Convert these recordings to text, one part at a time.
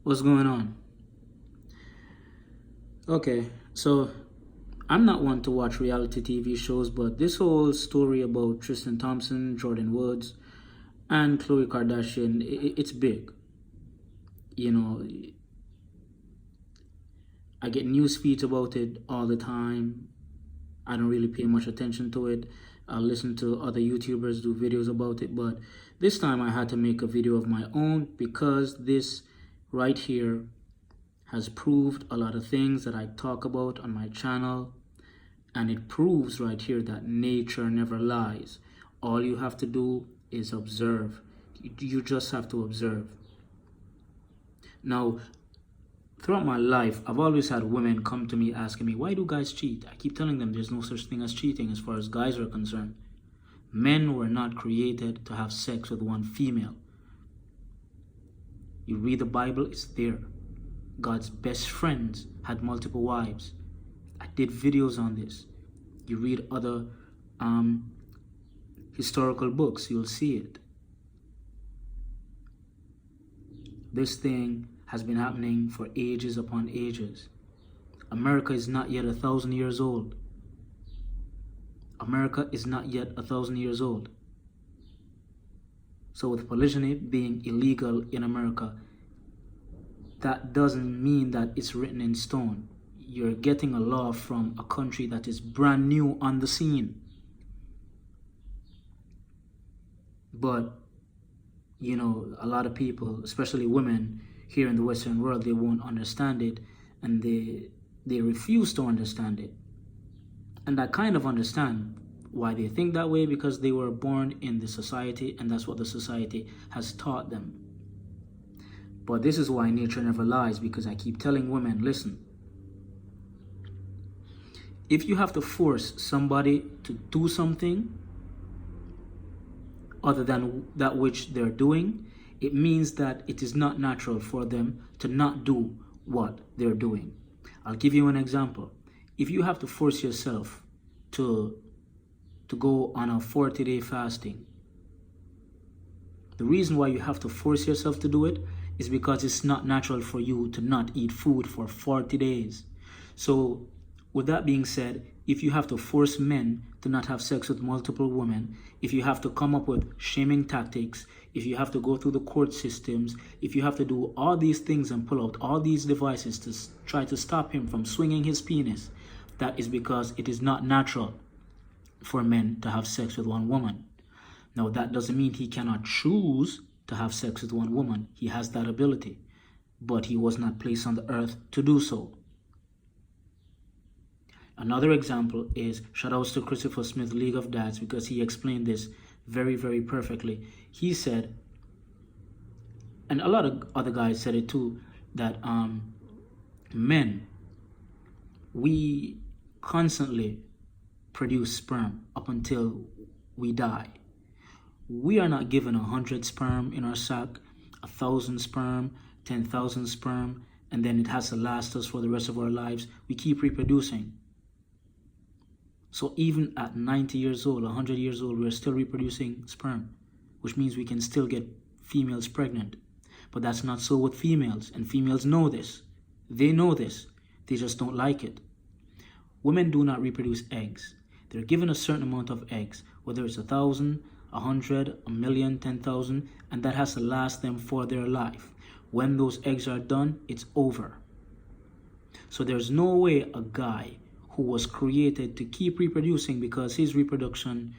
What's going on? Okay, so I'm not one to watch reality TV shows, but this whole story about Tristan Thompson, Jordyn Woods, and Khloe Kardashian, it's big. You know, I get news feeds about it all the time. I don't really pay much attention to it. I listen to other YouTubers do videos about it, but this time I had to make a video of my own because this right here has proved a lot of things that I talk about on my channel, and it proves right here that nature never lies. All you have to do is observe. You just have to observe. Now, throughout my life, I've always had women come to me asking me, why do guys cheat? I keep telling them there's no such thing as cheating as far as guys are concerned. Men were not created to have sex with one female. You read the Bible, it's there. God's best friends had multiple wives. I did videos on this. You read other historical books, you'll see it. This thing has been happening for ages upon ages. America is not yet 1,000 years old. America is not yet 1,000 years old. So with polygyny being illegal in America, that doesn't mean that it's written in stone. You're getting a law from a country that is brand new on the scene. But, you know, a lot of people, especially women here in the Western world, they won't understand it, and they refuse to understand it. And I kind of understand why they think that way, because they were born in the society, and that's what the society has taught them. But this is why nature never lies, because I keep telling women, listen, if you have to force somebody to do something other than that which they're doing, it means that it is not natural for them to not do what they're doing. I'll give you an example. If you have to force yourself to go on a 40-day fasting, the reason why you have to force yourself to do it is because it's not natural for you to not eat food for 40 days. So with that being said, if you have to force men to not have sex with multiple women, if you have to come up with shaming tactics, if you have to go through the court systems, if you have to do all these things and pull out all these devices to try to stop him from swinging his penis, that is because it is not natural for men to have sex with one woman. Now, that doesn't mean he cannot choose to have sex with one woman. He has that ability, but he was not placed on the earth to do so. Another example is, shout outs to Christopher Smith, League of Dads, because he explained this very, very perfectly. He said, and a lot of other guys said it too, that men, we constantly produce sperm up until we die. We are not given 100 sperm in our sac, 1,000 sperm, 10,000 sperm, and then it has to last us for the rest of our lives. We keep reproducing. So even at 90 years old, 100 years old, we're still reproducing sperm, which means we can still get females pregnant. But that's not so with females, and females know this. They know this. They just don't like it. Women do not reproduce eggs. They're given a certain amount of eggs, whether it's 1,000, 100, 1,000,000, 10,000, and that has to last them for their life. When those eggs are done, it's over. So there's no way a guy who was created to keep reproducing because his reproduction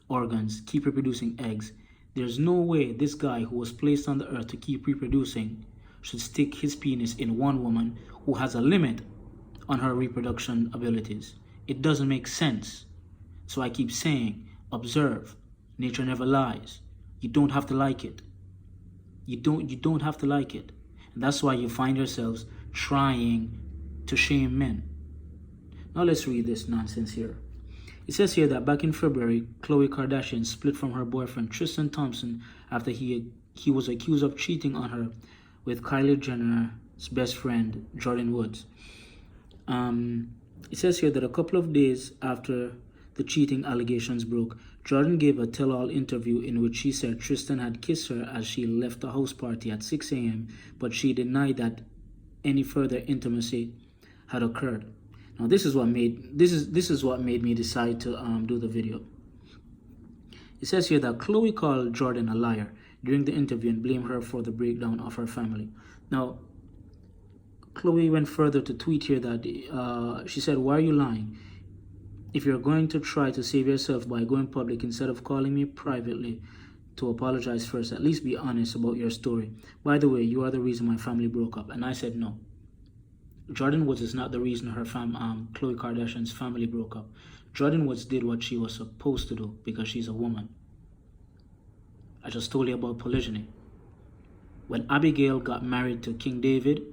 organs keep reproducing eggs, there's no way this guy who was placed on the earth to keep reproducing should stick his penis in one woman who has a limit on her reproduction abilities. It doesn't make sense. So I keep saying, observe. Nature never lies. You don't have to like it. You don't have to like it. And that's why you find yourselves trying to shame men. Now let's read this nonsense here. It says here that back in February, Khloe Kardashian split from her boyfriend Tristan Thompson after he was accused of cheating on her with Kylie Jenner's best friend, Jordyn Woods. It says here that a couple of days after the cheating allegations broke, Jordyn gave a tell-all interview in which she said Tristan had kissed her as she left the house party at 6 a.m., but she denied that any further intimacy had occurred. Now, this is what made me decide to do the video. It says here that Khloe called Jordyn a liar during the interview and blamed her for the breakdown of her family. Now, Khloe went further to tweet here that she said, "Why are you lying? If you're going to try to save yourself by going public instead of calling me privately to apologize first, at least be honest about your story. By the way, you are the reason my family broke up." And I said no. Jordyn Woods is not the reason her Khloe Kardashian's family broke up. Jordyn Woods did what she was supposed to do because she's a woman. I just told you about polygyny. When Abigail got married to King David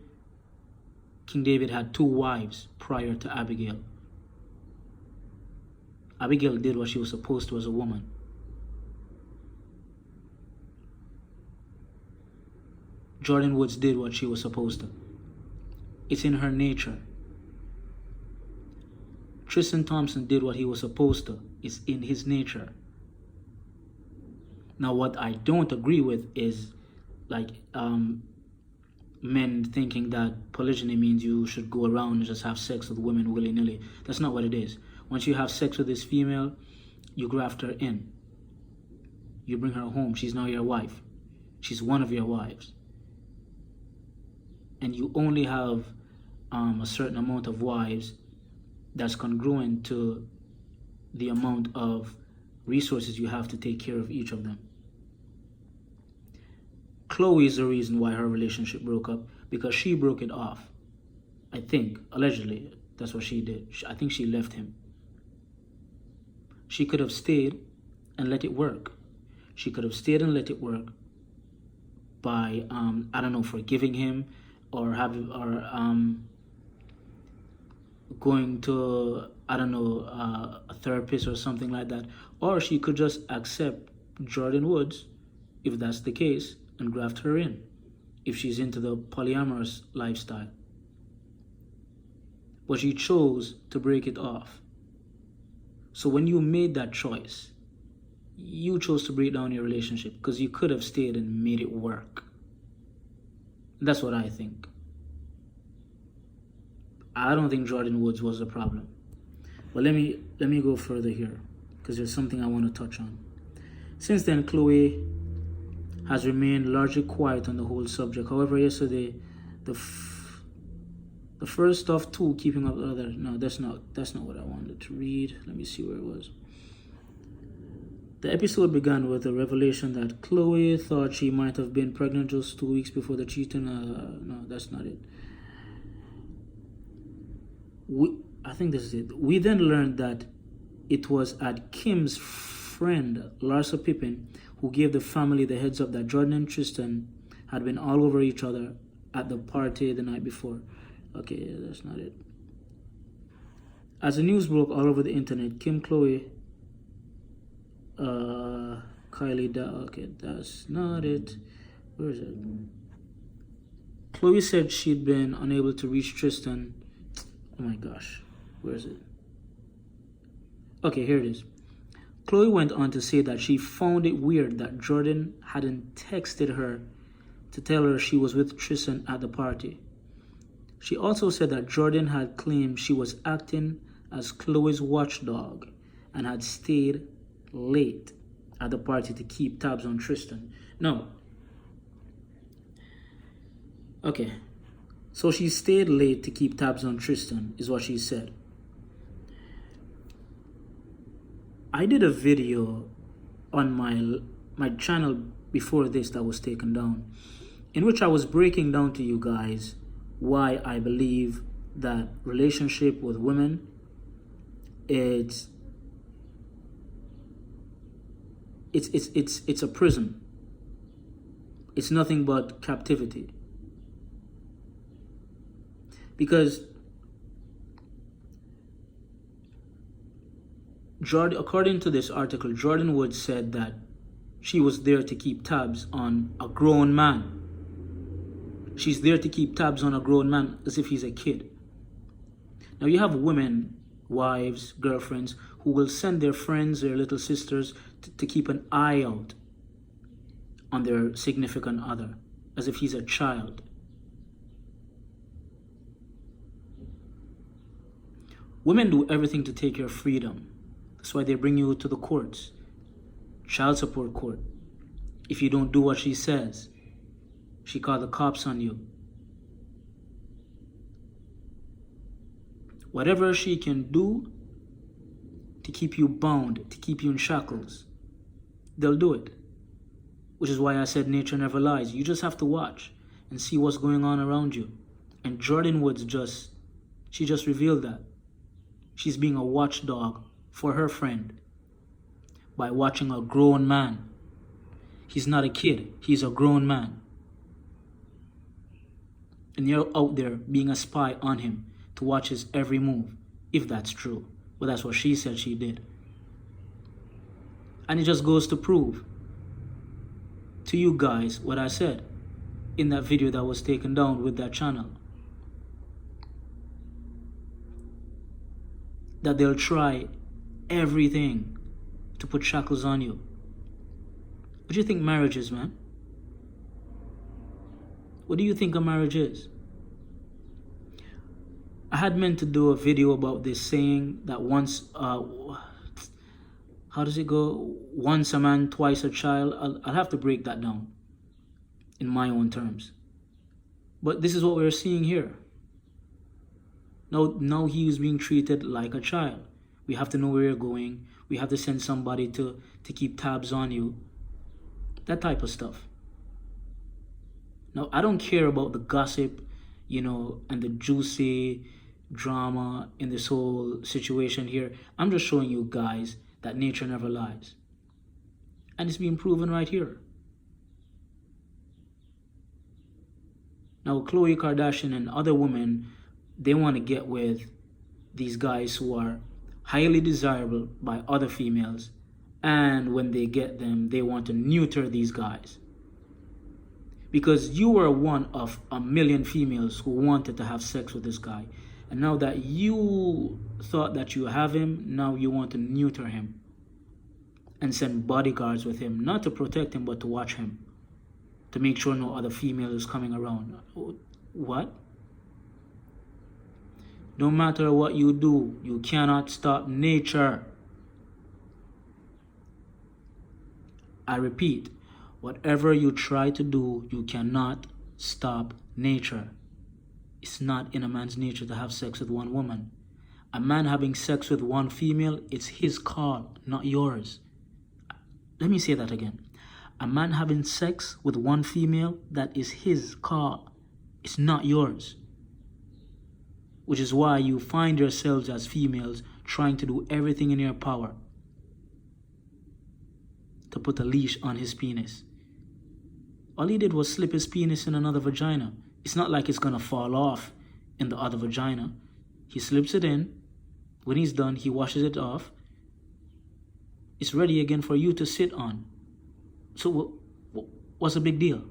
had 2 wives prior to Abigail. Abigail did what she was supposed to as a woman. Jordyn Woods did what she was supposed to. It's in her nature. Tristan Thompson did what he was supposed to. It's in his nature. Now, what I don't agree with is men thinking that polygyny means you should go around and just have sex with women willy-nilly. That's not what it is. Once you have sex with this female, you graft her in. You bring her home. She's now your wife. She's one of your wives. And you only have a certain amount of wives that's congruent to the amount of resources you have to take care of each of them. Khloe is the reason why her relationship broke up, because she broke it off. I think, allegedly, that's what she did. I think she left him. She could have stayed and let it work. She could have stayed and let it work by, forgiving him or going to, a therapist or something like that. Or she could just accept Jordyn Woods, if that's the case, and graft her in, if she's into the polyamorous lifestyle. But she chose to break it off. So when you made that choice, you chose to break down your relationship because you could have stayed and made it work. That's what I think. I don't think Jordyn Woods was the problem. But let me go further here, because there's something I want to touch on. Since then, Khloe has remained largely quiet on the whole subject. However, yesterday, the first of 2, keeping up the other. No, that's not what I wanted to read. Let me see where it was. The episode began with a revelation that Khloe thought she might have been pregnant just 2 weeks before the cheating. No, that's not it. I think this is it. We then learned that it was at Kim's friend, Larsa Pippen, who gave the family the heads up that Jordyn and Tristan had been all over each other at the party the night before. Okay, that's not it. As the news broke all over the internet, Kim, Khloe, Kylie, okay, that's not it. Where is it? Khloe said she'd been unable to reach Tristan. Oh my gosh, where is it? Okay, here it is. Khloe went on to say that she found it weird that Jordyn hadn't texted her to tell her she was with Tristan at the party. She also said that Jordyn had claimed she was acting as Khloe's watchdog and had stayed late at the party to keep tabs on Tristan. No. Okay. So she stayed late to keep tabs on Tristan, is what she said. I did a video on my channel before this that was taken down, in which I was breaking down to you guys why I believe that relationship with women, it's a prison. It's nothing but captivity. Because according to this article, Jordyn Woods said that she was there to keep tabs on a grown man. She's there to keep tabs on a grown man as if he's a kid. Now you have women, wives, girlfriends, who will send their friends, their little sisters, to keep an eye out on their significant other, as if he's a child. Women do everything to take your freedom. That's why they bring you to the courts, child support court. If you don't do what she says, she called the cops on you. Whatever she can do to keep you bound, to keep you in shackles, they'll do it. Which is why I said nature never lies. You just have to watch and see what's going on around you. And Jordyn Woods she just revealed that. She's being a watchdog for her friend by watching a grown man. He's not a kid, he's a grown man. And you're out there being a spy on him to watch his every move, if that's true. Well, that's what she said she did. And it just goes to prove to you guys what I said in that video that was taken down with that channel. That they'll try everything to put shackles on you. What do you think marriage is, man? What do you think a marriage is? I had meant to do a video about this saying that once, how does it go? Once a man, twice a child. I'll have to break that down in my own terms. But this is what we're seeing here. Now he is being treated like a child. We have to know where you're going. We have to send somebody to keep tabs on you. That type of stuff. Now, I don't care about the gossip, and the juicy drama in this whole situation here. I'm just showing you guys that nature never lies. And it's being proven right here. Now, Khloe Kardashian and other women, they want to get with these guys who are highly desirable by other females. And when they get them, they want to neuter these guys. Because you were one of a million females who wanted to have sex with this guy. And now that you thought that you have him, now you want to neuter him. And send bodyguards with him, not to protect him, but to watch him. To make sure no other female is coming around. What? No matter what you do, you cannot stop nature. I repeat, whatever you try to do, you cannot stop nature. It's not in a man's nature to have sex with one woman. A man having sex with one female, it's his call, not yours. Let me say that again. A man having sex with one female, that is his call. It's not yours. Which is why you find yourselves as females trying to do everything in your power to put a leash on his penis. All he did was slip his penis in another vagina. It's not like it's gonna fall off in the other vagina. He slips it in. When he's done, he washes it off. It's ready again for you to sit on. So what's the big deal?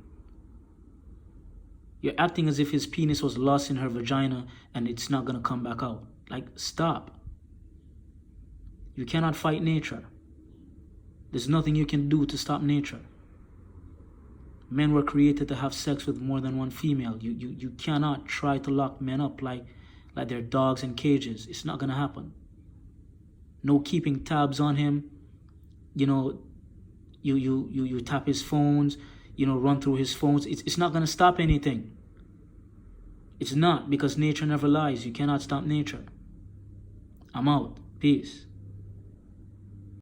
You're acting as if his penis was lost in her vagina and it's not gonna come back out. Like, stop. You cannot fight nature. There's nothing you can do to stop nature. Men were created to have sex with more than one female. You cannot try to lock men up like they're dogs in cages. It's not gonna happen. No keeping tabs on him. You tap his phones, run through his phones. It's not gonna stop anything. It's not, because nature never lies. You cannot stop nature. I'm out. Peace.